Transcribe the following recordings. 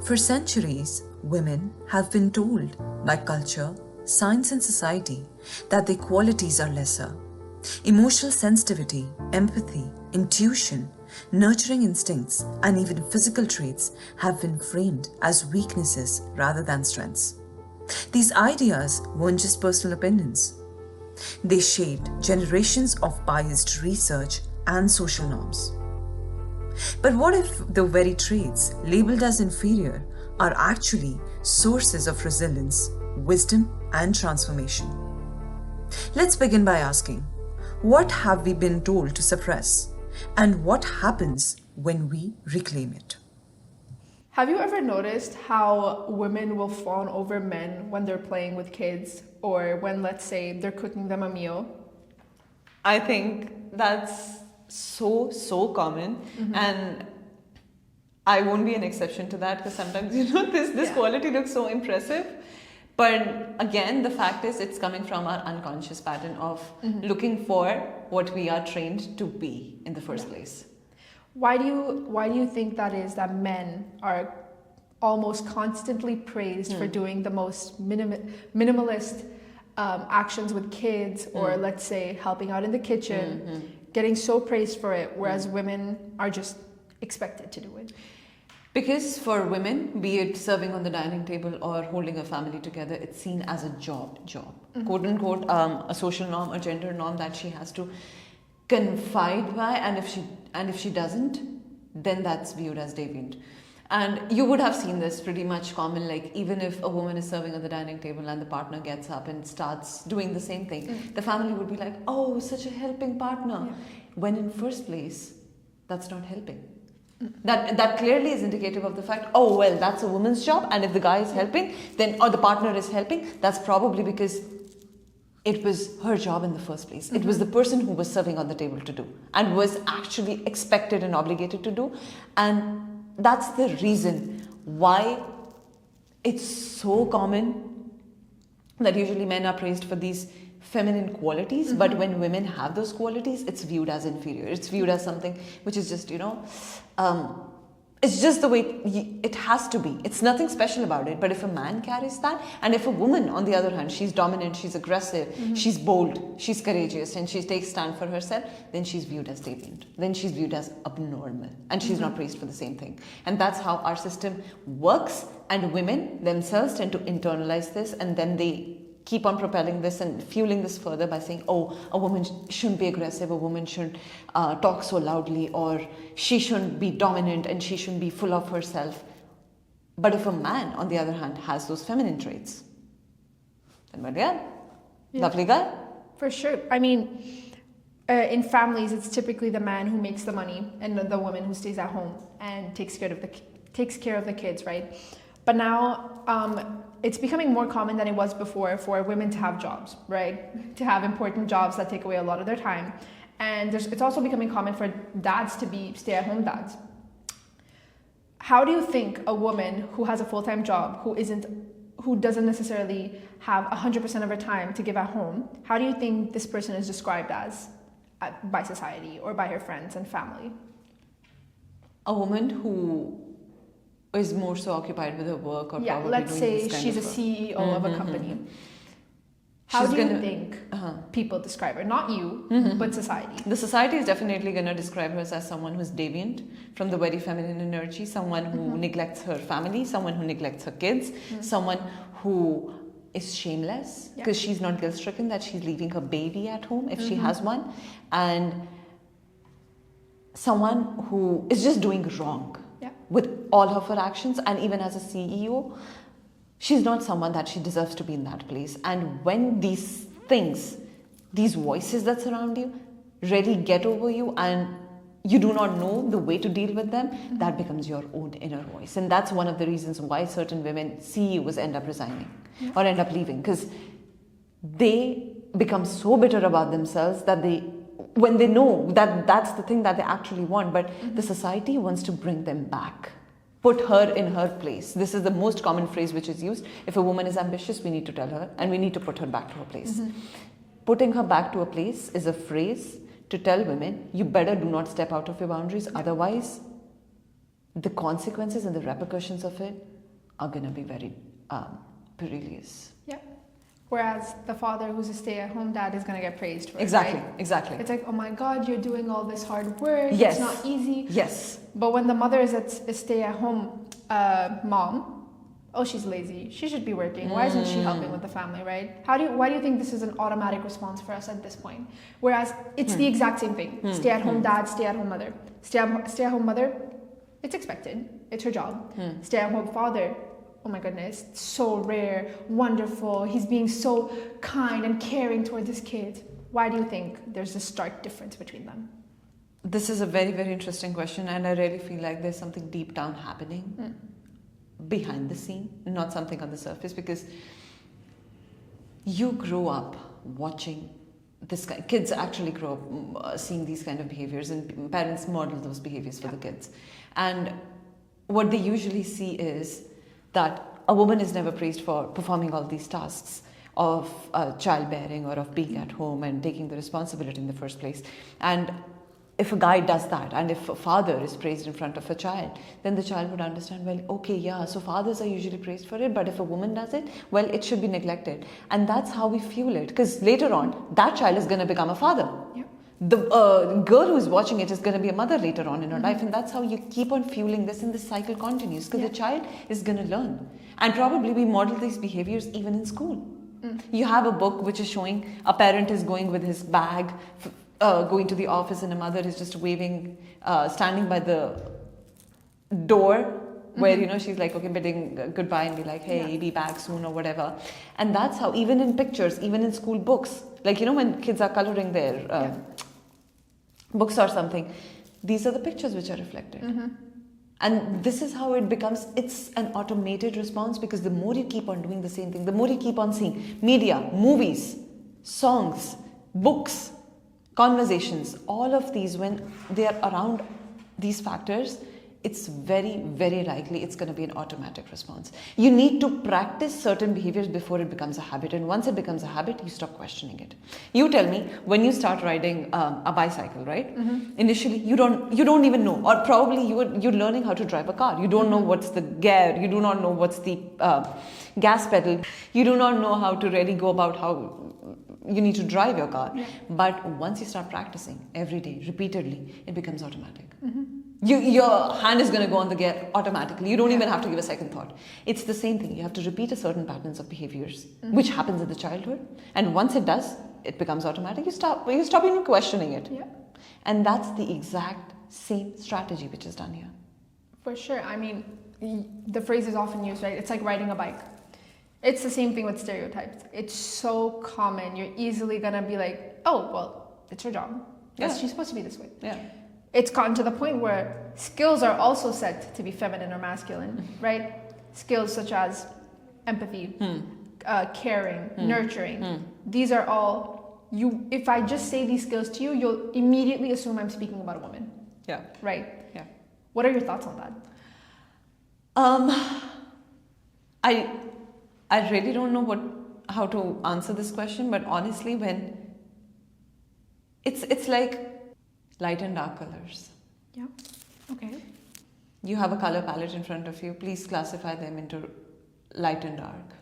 For centuries, women have been told by culture, science, and society that their qualities are lesser. Emotional sensitivity, empathy, intuition, nurturing instincts, and even physical traits have been framed as weaknesses rather than strengths. These ideas weren't just personal opinions. They shaped generations of biased research and social norms. But what if the very traits labeled as inferior are actually sources of resilience, wisdom, and transformation? Let's begin by asking, what have we been told to suppress, and what happens when we reclaim it? Have you ever noticed how women will fawn over men when they're playing with kids or when, let's say, they're cooking them a meal? I think that's so common, and I won't be an exception to that, because sometimes this quality looks so impressive, but again the fact is it's coming from our unconscious pattern of looking for what we are trained to be in the first place. Why do you think that is, that men are almost constantly praised for doing the most minimalist actions with kids, or let's say helping out in the kitchen, getting so praised for it, whereas women are just expected to do it? Because for women, be it serving on the dining table or holding a family together, it's seen as a job, quote unquote, a social norm, a gender norm that she has to confide by, and if she doesn't, then that's viewed as deviant. And you would have seen this pretty much common, like even if a woman is serving at the dining table and the partner gets up and starts doing the same thing, the family would be like, oh, such a helping partner. When in first place, that's not helping. That clearly is indicative of the fact, oh, well, that's a woman's job, and if the guy is helping, then, or the partner is helping, that's probably because it was her job in the first place. It was the person who was serving on the table to do, and was actually expected and obligated to do. And that's the reason why it's so common that usually men are praised for these feminine qualities, but when women have those qualities, it's viewed as inferior. It's viewed as something which is just, it's just the way it has to be. It's nothing special about it. But if a man carries that, and if a woman, on the other hand, she's dominant, she's aggressive, she's bold, she's courageous, and she takes stand for herself, then she's viewed as deviant. Then she's viewed as abnormal, and she's not praised for the same thing. And that's how our system works. And women themselves tend to internalize this, and then they keep on propelling this and fueling this further by saying, oh, a woman shouldn't be aggressive, a woman shouldn't talk so loudly, or she shouldn't be dominant and she shouldn't be full of herself. But if a man, on the other hand, has those feminine traits, then lovely guy. For sure. I mean, in families, it's typically the man who makes the money and the woman who stays at home and takes care of the kids, right? But now it's becoming more common than it was before for women to have jobs, right? To have important jobs that take away a lot of their time. And it's also becoming common for dads to be stay-at-home dads. How do you think a woman who has a full-time job, who doesn't necessarily have 100% of her time to give at home, how do you think this person is described as by society or by her friends and family? A woman who is more so occupied with her work, or probably let's doing say this kind she's a of CEO of a company. How do you think people describe her? Not you, but society. The society is definitely going to describe her as someone who's deviant from the very feminine energy, someone who neglects her family, someone who neglects her kids, someone who is shameless because she's not guilt-stricken that she's leaving her baby at home if she has one, and someone who is just doing wrong with all of her actions. And even as a CEO, she's not someone that she deserves to be in that place. And when these things, these voices that surround you, really get over you and you do not know the way to deal with them, that becomes your own inner voice. And that's one of the reasons why certain women CEOs end up resigning or end up leaving, because they become so bitter about themselves that when they know that that's the thing that they actually want, but the society wants to bring them back, put her in her place. This is the most common phrase which is used. If a woman is ambitious, we need to tell her, and we need to put her back to her place. Putting her back to a place is a phrase to tell women, you better do not step out of your boundaries, otherwise the consequences and the repercussions of it are going to be very perilous. Yeah. Whereas the father who's a stay-at-home dad is going to get praised for Exactly, it, right? exactly. It's like, oh my God, you're doing all this hard work. Yes. It's not easy. Yes. But when the mother is a stay-at-home mom, oh, she's lazy. She should be working. Why isn't she helping with the family, right? Why do you think this is an automatic response for us at this point? Whereas it's the exact same thing. Stay-at-home dad, stay-at-home mother. Stay-at-home mother, it's expected. It's her job. Stay-at-home father, oh my goodness, so rare, wonderful. He's being so kind and caring towards his kid. Why do you think there's this stark difference between them? This is a very, very interesting question, and I really feel like there's something deep down happening behind the scene, not something on the surface, because you grow up watching this kind, kids actually grow up seeing these kind of behaviors, and parents model those behaviors for the kids. And what they usually see is that a woman is never praised for performing all these tasks of childbearing or of being at home and taking the responsibility in the first place. And if a guy does that, and if a father is praised in front of a child, then the child would understand, well, okay, yeah, so fathers are usually praised for it, but if a woman does it, well, it should be neglected. And that's how we fuel it, because later on, that child is going to become a father. Yeah. The girl who's watching it is going to be a mother later on in her life, and that's how you keep on fueling this, and the cycle continues, because the child is going to learn. And probably we model these behaviors even in school. You have a book which is showing a parent is going with his bag, going to the office, and a mother is just waving, standing by the door where, you know, she's like, okay, bidding goodbye and be like, hey, be back soon or whatever. And that's how, even in pictures, even in school books, like, you know, when kids are coloring their books or something, these are the pictures which are reflected. And this is how it becomes, it's an automated response, because the more you keep on doing the same thing, the more you keep on seeing media, movies, songs, books, conversations, all of these, when they are around these factors, it's very, very likely it's going to be an automatic response. You need to practice certain behaviors before it becomes a habit, and once it becomes a habit, you stop questioning it. You tell me, when you start riding a bicycle, right? Initially, you don't even know, or probably you're learning how to drive a car. You don't know what's the gear. You do not know what's the gas pedal. You do not know how to really go about how you need to drive your car. But once you start practicing every day, repeatedly, it becomes automatic. Your hand is going to go on the gear automatically. You don't even have to give a second thought. It's the same thing. You have to repeat a certain patterns of behaviors, which happens in the childhood. And once it does, it becomes automatic. You stop even questioning it. And that's the exact same strategy which is done here. For sure. I mean, the phrase is often used, right? It's like riding a bike. It's the same thing with stereotypes. It's so common. You're easily going to be like, oh, well, it's her job. She's supposed to be this way. It's gotten to the point where skills are also said to be feminine or masculine, right? Skills such as empathy, caring, nurturing. These are all, if I just say these skills to you, you'll immediately assume I'm speaking about a woman. Right? What are your thoughts on that? I really don't know how to answer this question, but honestly, when it's like light and dark colors. Okay. You have a color palette in front of you. Please classify them into light and dark.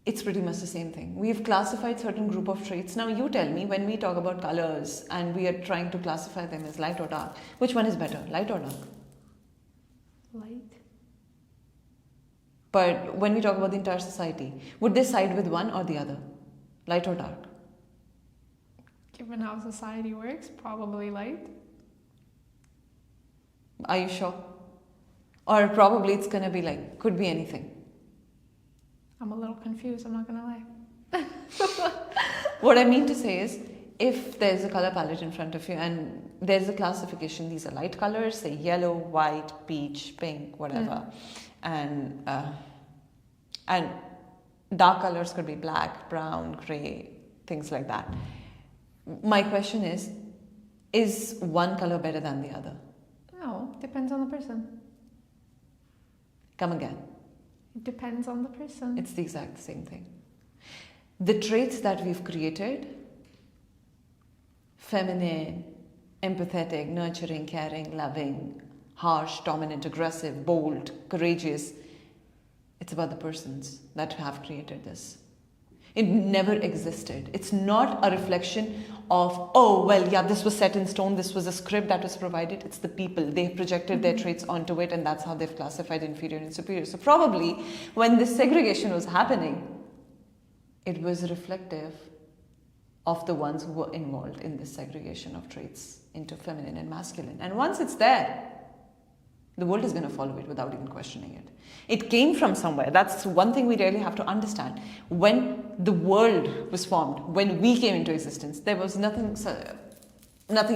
It's pretty much the same thing. We've classified certain group of traits. Now you tell me, when we talk about colors and we are trying to classify them as light or dark, which one is better, light or dark? Light. But when we talk about the entire society, would they side with one or the other? Light or dark? Given how society works, probably light. Are you sure? Or probably it's going to be like, could be anything. I'm a little confused, I'm not going to lie. What I mean to say is, if there's a color palette in front of you and there's a classification, these are light colors, say yellow, white, peach, pink, whatever. And dark colors could be black, brown, grey, things like that. My question is one color better than the other? No, depends on the person. Come again. It depends on the person. It's the exact same thing. The traits that we've created, feminine, empathetic, nurturing, caring, loving, harsh, dominant, aggressive, bold, courageous, It's about the persons that have created this. It never existed. It's not a reflection of, oh, well, yeah, this was set in stone, this was a script that was provided. It's the people. They've projected their traits onto it, and that's how they've classified inferior and superior. So probably when this segregation was happening, it was reflective of the ones who were involved in this segregation of traits into feminine and masculine. And once it's there, the world is going to follow it without even questioning it. It came from somewhere. That's one thing we really have to understand. When the world was formed, when we came into existence, there was nothing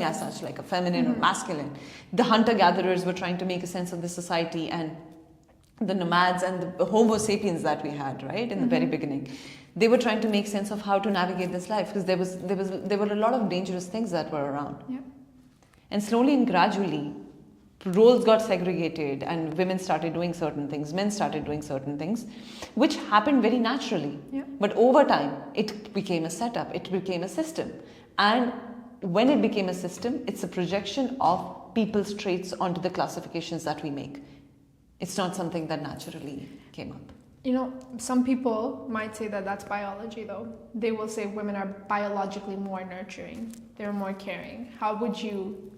as such like a feminine or masculine. The hunter-gatherers were trying to make a sense of the society, and the nomads and the Homo sapiens that we had, right, in the very beginning. They were trying to make sense of how to navigate this life, because there were a lot of dangerous things that were around. Yeah. And slowly and gradually, roles got segregated, and women started doing certain things, men started doing certain things, which happened very naturally. Yeah. But over time, it became a setup, it became a system. And when it became a system, it's a projection of people's traits onto the classifications that we make. It's not something that naturally came up. You know, some people might say that that's biology, though. They will say women are biologically more nurturing. They're more caring. How would you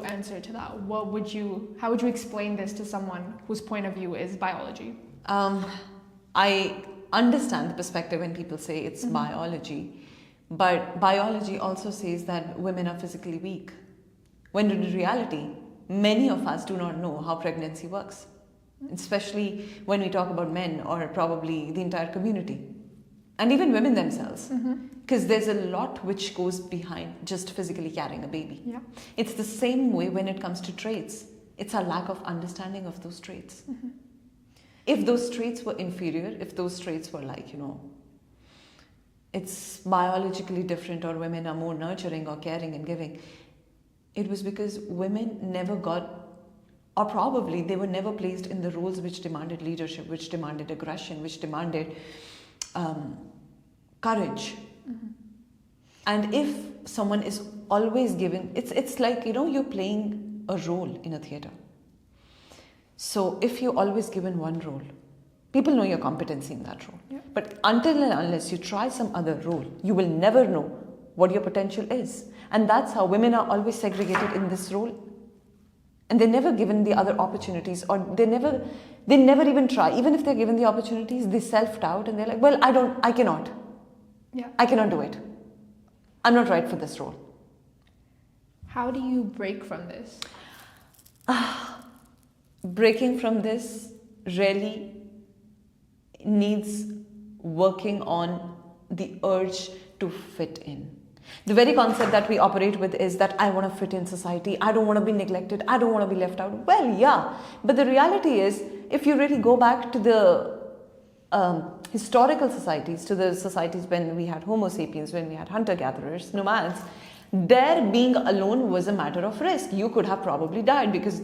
answer to that? How would you explain this to someone whose point of view is biology? I understand the perspective when people say it's biology, but biology also says that women are physically weak. When in reality, many of us do not know how pregnancy works, especially when we talk about men or probably the entire community, and even women themselves. Because there's a lot which goes behind just physically carrying a baby. Yeah. It's the same way when it comes to traits. It's our lack of understanding of those traits. If those traits were inferior, if those traits were like, it's biologically different, or women are more nurturing or caring and giving, it was because women never got, or probably they were never placed in the roles which demanded leadership, which demanded aggression, which demanded courage. And if someone is always given, it's like, you're playing a role in a theater. So if you're always given one role, people know your competency in that role. Yeah. But until and unless you try some other role, you will never know what your potential is. And that's how women are always segregated in this role. And they're never given the other opportunities, or they never even try. Even if they're given the opportunities, they self-doubt and they're like, well, I cannot. Yeah. I cannot do it. I'm not right for this role. How do you break from this? Breaking from this really needs working on the urge to fit in. The very concept that we operate with is that I want to fit in society, I don't want to be neglected, I don't want to be left out. Well, yeah, but the reality is, if you really go back to the historical societies, to the societies when we had Homo sapiens, when we had hunter-gatherers, nomads, their being alone was a matter of risk. You could have probably died because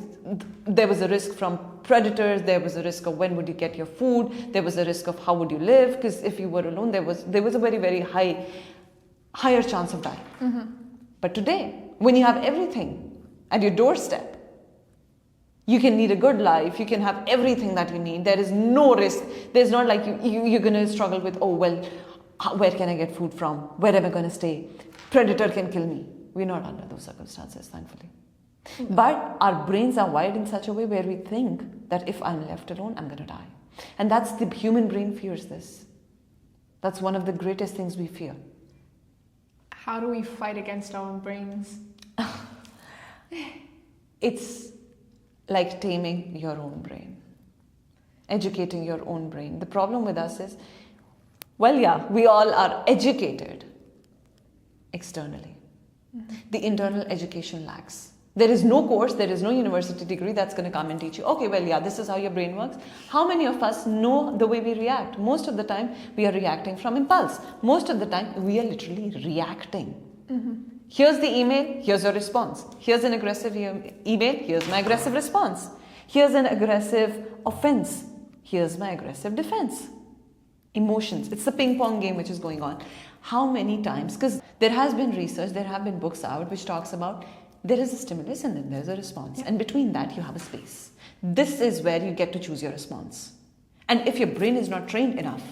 there was a risk from predators, there was a risk of when would you get your food, there was a risk of how would you live, because if you were alone, there was a very, very higher chance of dying. But today, when you have everything at your doorstep, you can lead a good life, you can have everything that you need, there is no risk. There's not like you're going to struggle with, oh, well, where can I get food from? Where am I going to stay? Predator can kill me. We're not under those circumstances, thankfully. But our brains are wired in such a way where we think that if I'm left alone, I'm going to die. And that's the human brain fears this. That's one of the greatest things we fear. How do we fight against our own brains? It's like taming your own brain, educating your own brain. The problem with us is, well, yeah, we all are educated externally. The internal education lacks. There is no course, there is no university degree that's going to come and teach you, okay, well, yeah, this is how your brain works. How many of us know the way we react? Most of the time, we are reacting from impulse. Most of the time, we are literally reacting. Here's the email, here's your response. Here's an aggressive email, here's my aggressive response. Here's an aggressive offense, here's my aggressive defense. Emotions, it's the ping pong game which is going on. How many times, because there has been research, there have been books out which talks about there is a stimulus and then there's a response. And between that, you have a space. This is where you get to choose your response. And if your brain is not trained enough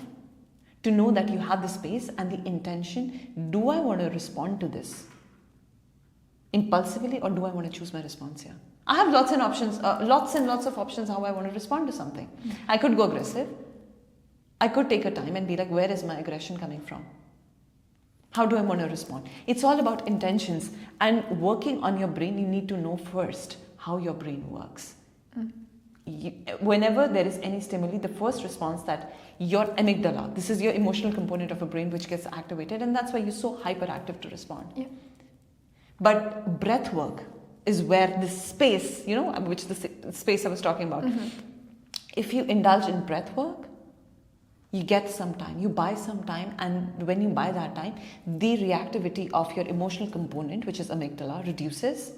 to know that you have the space and the intention, do I want to respond to this impulsively, or do I want to choose my response here? I have lots and lots of options how I want to respond to something. I could go aggressive. I could take a time and be like, where is my aggression coming from? How do I want to respond? It's all about intentions, and working on your brain, you need to know first how your brain works. Whenever there is any stimuli, the first response that your amygdala, this is your emotional component of a brain which gets activated, and that's why you're so hyperactive to respond. Yeah. But breath work is where this space, which the space I was talking about, if you indulge in breath work, you get some time, you buy some time, and when you buy that time, the reactivity of your emotional component, which is amygdala, reduces,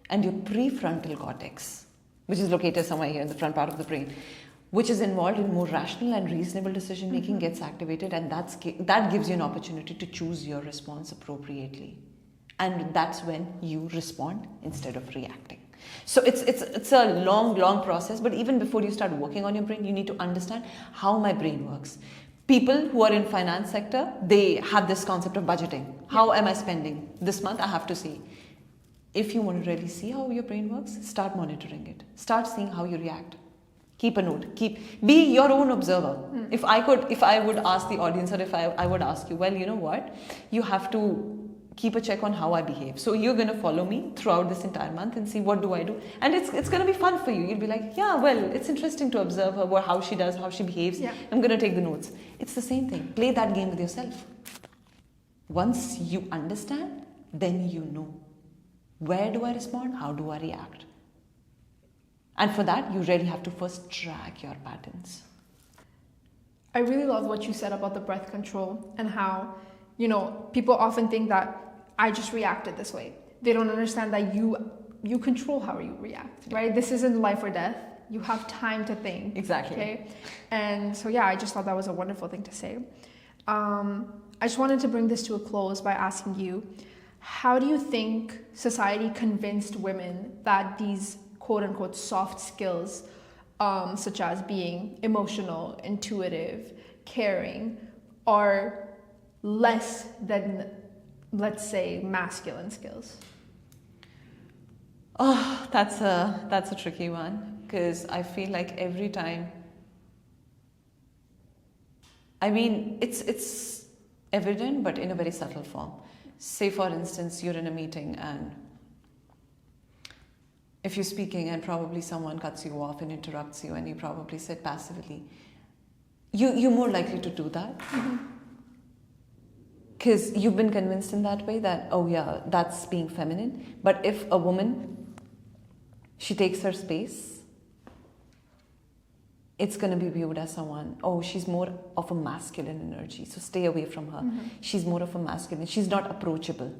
and your prefrontal cortex, which is located somewhere here in the front part of the brain, which is involved in more rational and reasonable decision making, gets activated, and that gives you an opportunity to choose your response appropriately. And that's when you respond instead of reacting. So it's a long process, but even before you start working on your brain, you need to understand how my brain works. People who are in finance sector, they have this concept of budgeting. How am I spending? This month I have to see. If you want to really see how your brain works, start monitoring it. Start seeing how you react. Keep a note. Be your own observer. If I would ask the audience, or if I would ask you, well, you know what? You have to keep a check on how I behave. So you're going to follow me throughout this entire month and see what do I do. And it's going to be fun for you. You'll be like, yeah, well, it's interesting to observe her, how she does, how she behaves. Yeah. I'm going to take the notes. It's the same thing. Play that game with yourself. Once you understand, then you know. Where do I respond? How do I react? And for that, you really have to first track your patterns. I really love what you said about the breath control and how, people often think that I just reacted this way. They don't understand that you control how you react, right? This isn't life or death. You have time to think. Exactly. Okay. And so, I just thought that was a wonderful thing to say. I just wanted to bring this to a close by asking you, how do you think society convinced women that these quote unquote soft skills, such as being emotional, intuitive, caring, are less than, let's say, masculine skills? Oh, that's a tricky one, because I feel like every time, it's evident, but in a very subtle form. Say, for instance, you're in a meeting, and if you're speaking and probably someone cuts you off and interrupts you, and you probably sit passively, you're more likely to do that. Because you've been convinced in that way that, oh yeah, that's being feminine. But if a woman, she takes her space, it's going to be viewed as someone, oh, she's more of a masculine energy, so stay away from her. She's more of a masculine, she's not approachable.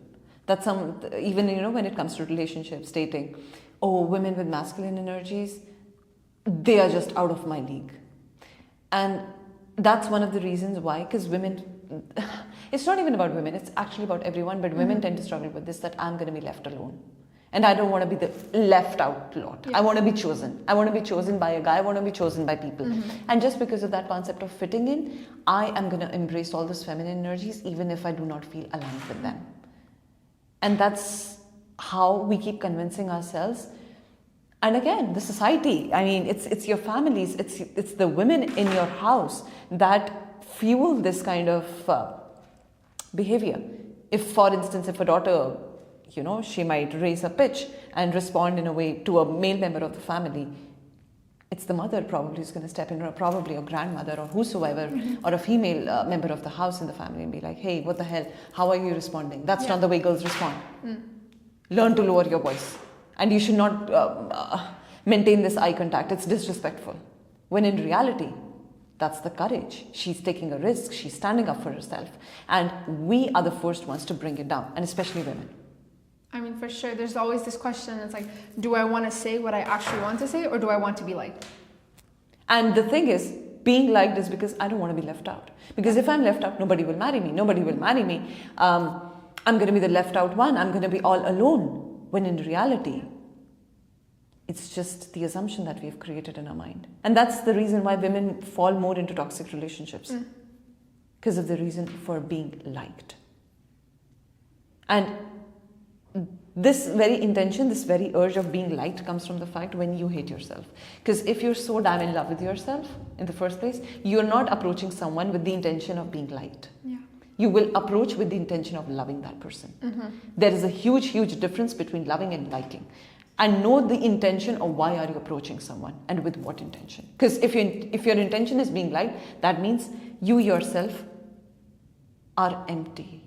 That's even, when it comes to relationships, dating, oh, women with masculine energies, they are just out of my league. And that's one of the reasons why, because women, it's not even about women, it's actually about everyone, but women tend to struggle with this, that I'm going to be left alone. And I don't want to be the left out lot. Yeah. I want to be chosen. I want to be chosen by a guy. I want to be chosen by people. And just because of that concept of fitting in, I am going to embrace all those feminine energies, even if I do not feel aligned with them. And that's how we keep convincing ourselves. And again, the society, it's your families, it's the women in your house that fuel this kind of behavior. If, for instance, if a daughter, she might raise a pitch and respond in a way to a male member of the family, it's the mother probably who's going to step in, or probably a grandmother or whosoever, or a female member of the house in the family, and be like, hey, what the hell? How are you responding? That's not the way girls respond. Learn to lower your voice. And you should not maintain this eye contact. It's disrespectful. When in reality, that's the courage. She's taking a risk. She's standing up for herself. And we are the first ones to bring it down, and especially women. For sure, there's always this question. It's like, do I want to say what I actually want to say, or do I want to be liked? And the thing is, being liked is because I don't want to be left out. Because if I'm left out, nobody will marry me. Nobody will marry me. I'm going to be the left out one. I'm going to be all alone. When in reality, It's just the assumption that we've created in our mind. And that's the reason why women fall more into toxic relationships. Because of the reason for being liked. And this very intention, this very urge of being liked comes from the fact when you hate yourself. Because if you're so damn in love with yourself in the first place, you're not approaching someone with the intention of being liked. Yeah. You will approach with the intention of loving that person. There is a huge, huge difference between loving and liking. And know the intention of why are you approaching someone and with what intention. Because if your intention is being liked, that means you yourself are empty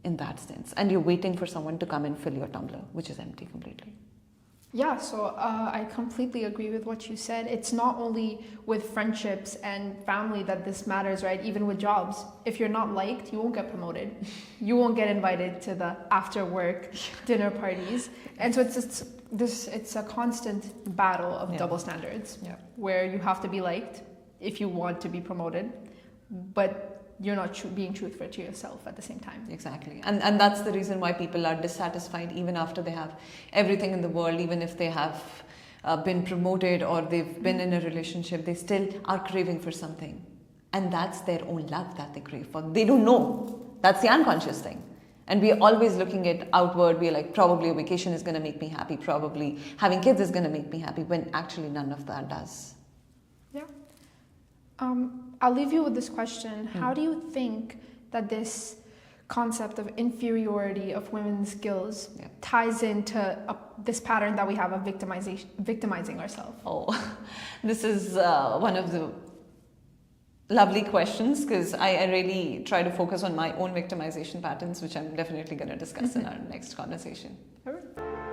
in that sense. And you're waiting for someone to come and fill your tumbler, which is empty completely. Yeah, so I completely agree with what you said. It's not only with friendships and family that this matters, right? Even with jobs. If you're not liked, you won't get promoted. You won't get invited to the after work dinner parties. And so it's a constant battle of double standards where you have to be liked if you want to be promoted, but you're not being truthful to yourself at the same time. Exactly. And that's the reason why people are dissatisfied even after they have everything in the world, even if they have been promoted or they've been in a relationship, they still are craving for something. And that's their own love that they crave for. They don't know. That's the unconscious thing. And we're always looking at outward. We're like, probably a vacation is going to make me happy. Probably having kids is going to make me happy, when actually none of that does. Yeah. I'll leave you with this question. How do you think that this concept of inferiority of women's skills ties into this pattern that we have of victimizing ourselves? Oh, this is one of the lovely questions, because I really try to focus on my own victimization patterns, which I'm definitely going to discuss in our next conversation. All right.